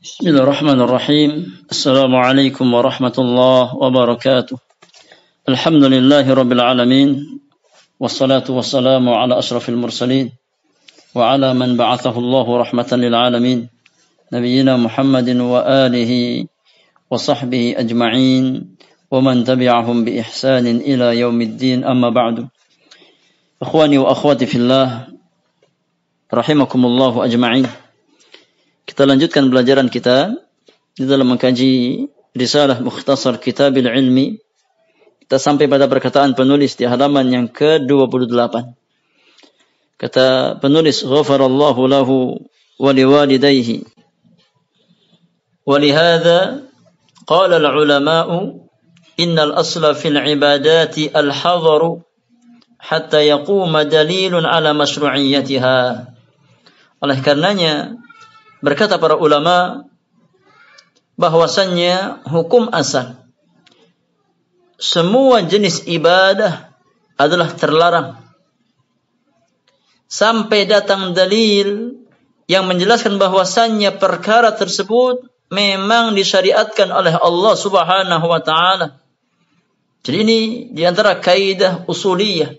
Bismillahirrahmanirrahim. Assalamualaikum warahmatullahi wabarakatuh. Alhamdulillahi rabbil alamin. Wassalatu wassalamu ala ashrafil mursalin. Wa ala man ba'athahu Allahu rahmatan lil alamin. Nabiyyina Muhammadin wa alihi wa sahbihi ajma'in. Wa man tabi'ahum bi ihsanin ila yaumiddin, amma ba'du. Ikhwani wa akhwati fillah, rahimakumullahu ajma'in. Kita lanjutkan pelajaran kita di dalam mengkaji Risalah Mukhtasar Kitabil Ilmi. Kita sampai pada perkataan penulis di halaman yang ke-28. Kata penulis, ghafarallahu lahu wa liwalidayhi. Wa lihadha qala al-ulama'u innal asla fil ibadati al-hadharu hatta yaquma dalilun ala mashru'iyyatiha. Oleh karenanya, berkata para ulama bahwasannya hukum asal semua jenis ibadah adalah terlarang sampai datang dalil yang menjelaskan bahwasannya perkara tersebut memang disyariatkan oleh Allah Subhanahu wa taala. Jadi ini di antara kaidah usuliyah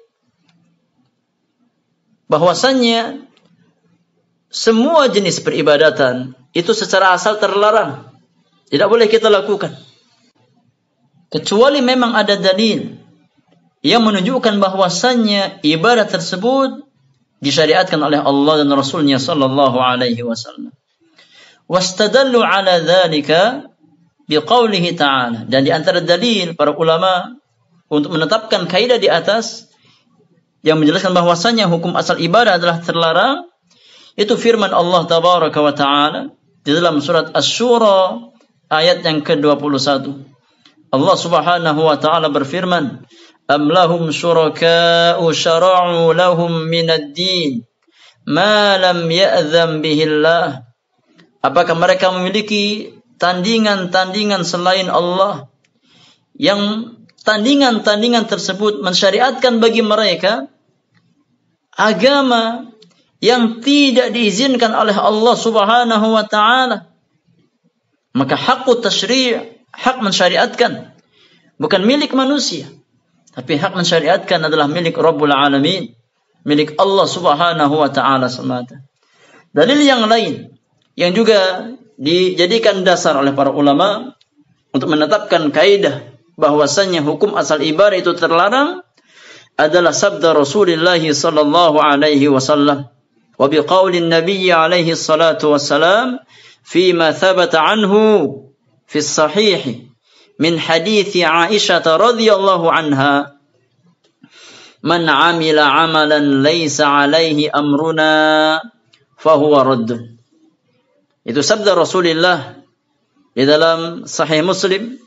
bahwasannya semua jenis peribadatan itu secara asal terlarang. Tidak boleh kita lakukan. Kecuali memang ada dalil yang menunjukkan bahwasannya ibadah tersebut disyariatkan oleh Allah dan Rasulnya sallallahu alaihi wasallam. Wastadallu ala dzalika biqaulihi ta'ala. Dan di antara dalil para ulama untuk menetapkan kaidah di atas yang menjelaskan bahwasannya hukum asal ibadah adalah terlarang, itu firman Allah tabaraka wa ta'ala di dalam surat Asy-Syura ayat yang ke-21. Allah Subhanahu wa ta'ala berfirman, "Am lahum syuraka'u syara'u lahum minad din ma lam ya'zam bihi Allah." Apakah mereka memiliki tandingan-tandingan selain Allah yang tandingan-tandingan tersebut mensyariatkan bagi mereka agama yang tidak diizinkan oleh Allah Subhanahu wa ta'ala? Maka hakut tasyri', hak mensyariatkan, bukan milik manusia, tapi hak mensyariatkan adalah milik Rabbul Alamin, milik Allah Subhanahu wa ta'ala semata. Dalil yang lain yang juga dijadikan dasar oleh para ulama untuk menetapkan kaidah bahwasannya hukum asal ibadah itu terlarang adalah sabda Rasulullah sallallahu alaihi wasallam. وبقول النبي عليه الصلاة والسلام فيما ثبت عنه في الصحيح من حديث عائشة رضي الله عنها من عمل عملا ليس عليه أمرنا فهو رد. Itu sabda Rasulullah di dalam Sahih Muslim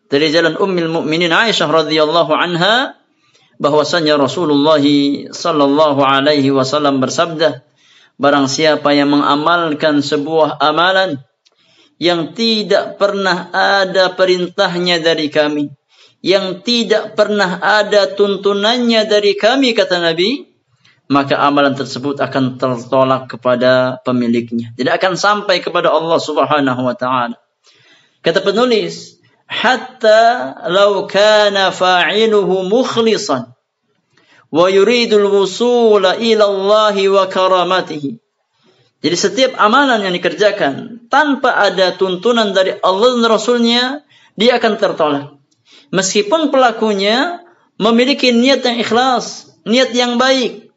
dari jalan Ummul Mukminin Aisyah radhiyallahu anha, bahwasanya Rasulullah sallallahu alaihi wasallam bersabda, barang siapa yang mengamalkan sebuah amalan yang tidak pernah ada perintahnya dari kami, yang tidak pernah ada tuntunannya dari kami, kata Nabi, maka amalan tersebut akan tertolak kepada pemiliknya, tidak akan sampai kepada Allah Subhanahu wa ta'ala. Kata penulis, hatta law kana fa'iluhu mukhlisan wa yuridul wusula ila Allah wa karamatihi. Jadi setiap amalan yang dikerjakan tanpa ada tuntunan dari Allah dan Rasulnya, dia akan tertolak. Meskipun pelakunya memiliki niat yang ikhlas, niat yang baik,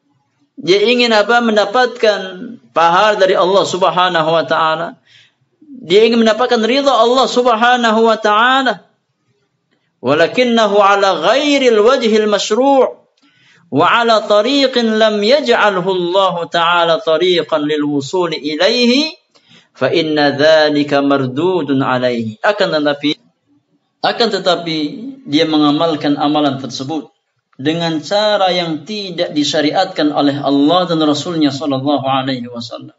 dia ingin mendapatkan pahala dari Allah Subhanahu wa ta'ala, dia ingin mendapatkan ridha Allah Subhanahu wa ta'ala, walakinnahu ala ghairil wajhil masyru' wa ala tariqin lam yaj'alhu Allah ta'ala tariqan lil wusul ilaihi fa inna dzalika mardudun alaihi. Akan tetapi dia mengamalkan amalan tersebut dengan cara yang tidak disyariatkan oleh Allah dan Rasulnya sallallahu alaihi wasallam,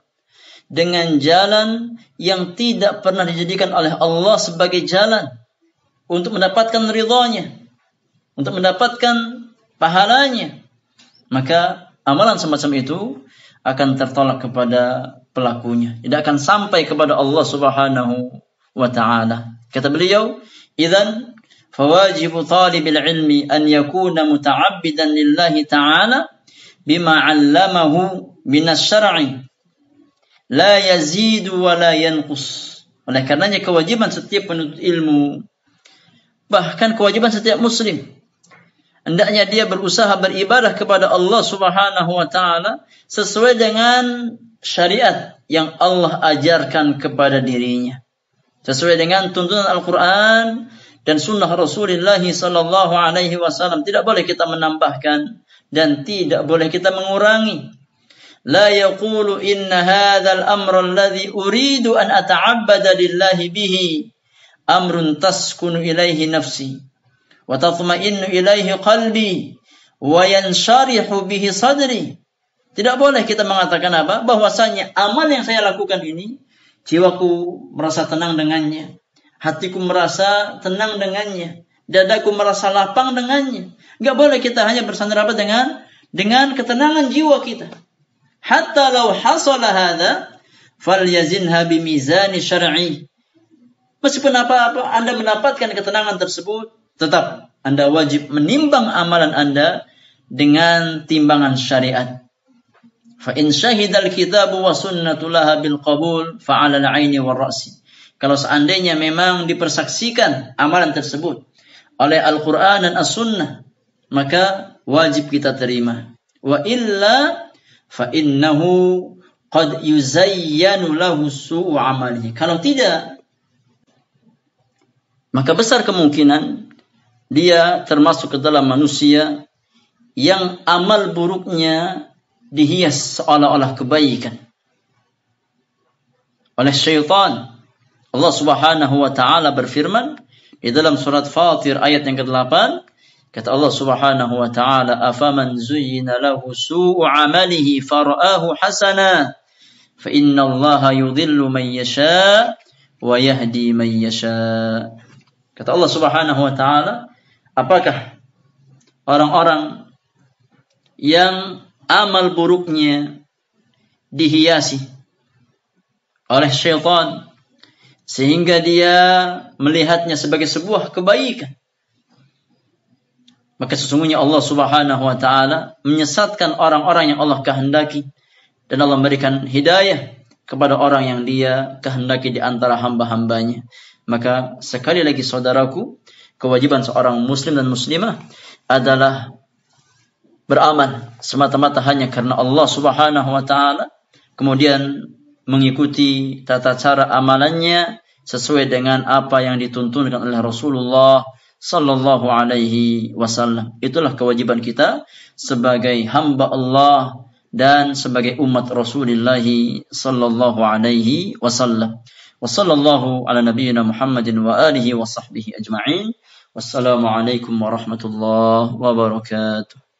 dengan jalan yang tidak pernah dijadikan oleh Allah sebagai jalan untuk mendapatkan ridhanya, untuk mendapatkan pahalanya, maka amalan semacam itu akan tertolak kepada pelakunya, tidak akan sampai kepada Allah Subhanahu wa ta'ala. Kata beliau, idzan fawajibu talibil ilmi an yakuna muta'abbidan lillahi ta'ala bima 'allamahu minas syar'i la yazidu wa la yanqus. Oleh karenanya kewajiban setiap penuntut ilmu, bahkan kewajiban setiap muslim, hendaknya dia berusaha beribadah kepada Allah Subhanahu wa ta'ala sesuai dengan syariat yang Allah ajarkan kepada dirinya, sesuai dengan tuntunan Al-Quran dan sunnah Rasulullah sallallahu alaihi wasallam. Tidak boleh kita menambahkan dan tidak boleh kita mengurangi. La yaqulu inna hadzal amra alladhi uridu an ata'abbada lillahi bihi amrun taskunu ilaihi nafsi wa tatma'innu ilaihi qalbi wa yansharihu bihi sadri. Tidak boleh kita mengatakan apa? Bahwasanya amal yang saya lakukan ini, jiwaku merasa tenang dengannya, hatiku merasa tenang dengannya, dadaku merasa lapang dengannya. Enggak boleh kita hanya bersandar apa dengan ketenangan jiwa kita. Hatta law hasala hadza falyazinha bimizani syar'i. Meskipun apa-apa Anda mendapatkan ketenangan tersebut, tetap Anda wajib menimbang amalan Anda dengan timbangan syariat. Fa in syahidal kitabu wa sunnatu laha bil qabul fa 'ala al-'aini war ra'si. Kalau seandainya memang dipersaksikan amalan tersebut oleh Al-Qur'an dan As-Sunnah, maka wajib kita terima. Wa illa fa innahu qad yuzayyanu lahu su'u 'amalihi. Kalau tidak, maka besar kemungkinan dia termasuk ke dalam manusia yang amal buruknya dihias seolah-olah kebaikan oleh syaitan. Allah Subhanahu wa ta'ala berfirman di dalam surat Fatir ayat yang ke-8, kata Allah Subhanahu wa ta'ala, afaman zuyyina lahu su'u 'amalihi fara'ahu hasana fa innallaha yudhillu man yasha wa yahdi man yasha. Kata Allah Subhanahu wa ta'ala, apakah orang-orang yang amal buruknya dihiasi oleh syaitan sehingga dia melihatnya sebagai sebuah kebaikan, maka sesungguhnya Allah Subhanahu wa ta'ala menyesatkan orang-orang yang Allah kehendaki, dan Allah memberikan hidayah kepada orang yang dia kehendaki di antara hamba-hambanya. Maka sekali lagi saudaraku, kewajiban seorang muslim dan muslimah adalah beramal semata-mata hanya karena Allah Subhanahu wa ta'ala, kemudian mengikuti tata cara amalannya sesuai dengan apa yang dituntunkan oleh Rasulullah sallallahu alaihi wasallam. Itulah kewajiban kita sebagai hamba Allah dan sebagai umat Rasulullah sallallahu alaihi wasallam. Wa sallallahu ala nabiyyina Muhammadin wa alihi wa sahbihi ajma'in. Wassalamu alaikum warahmatullahi wabarakatuh.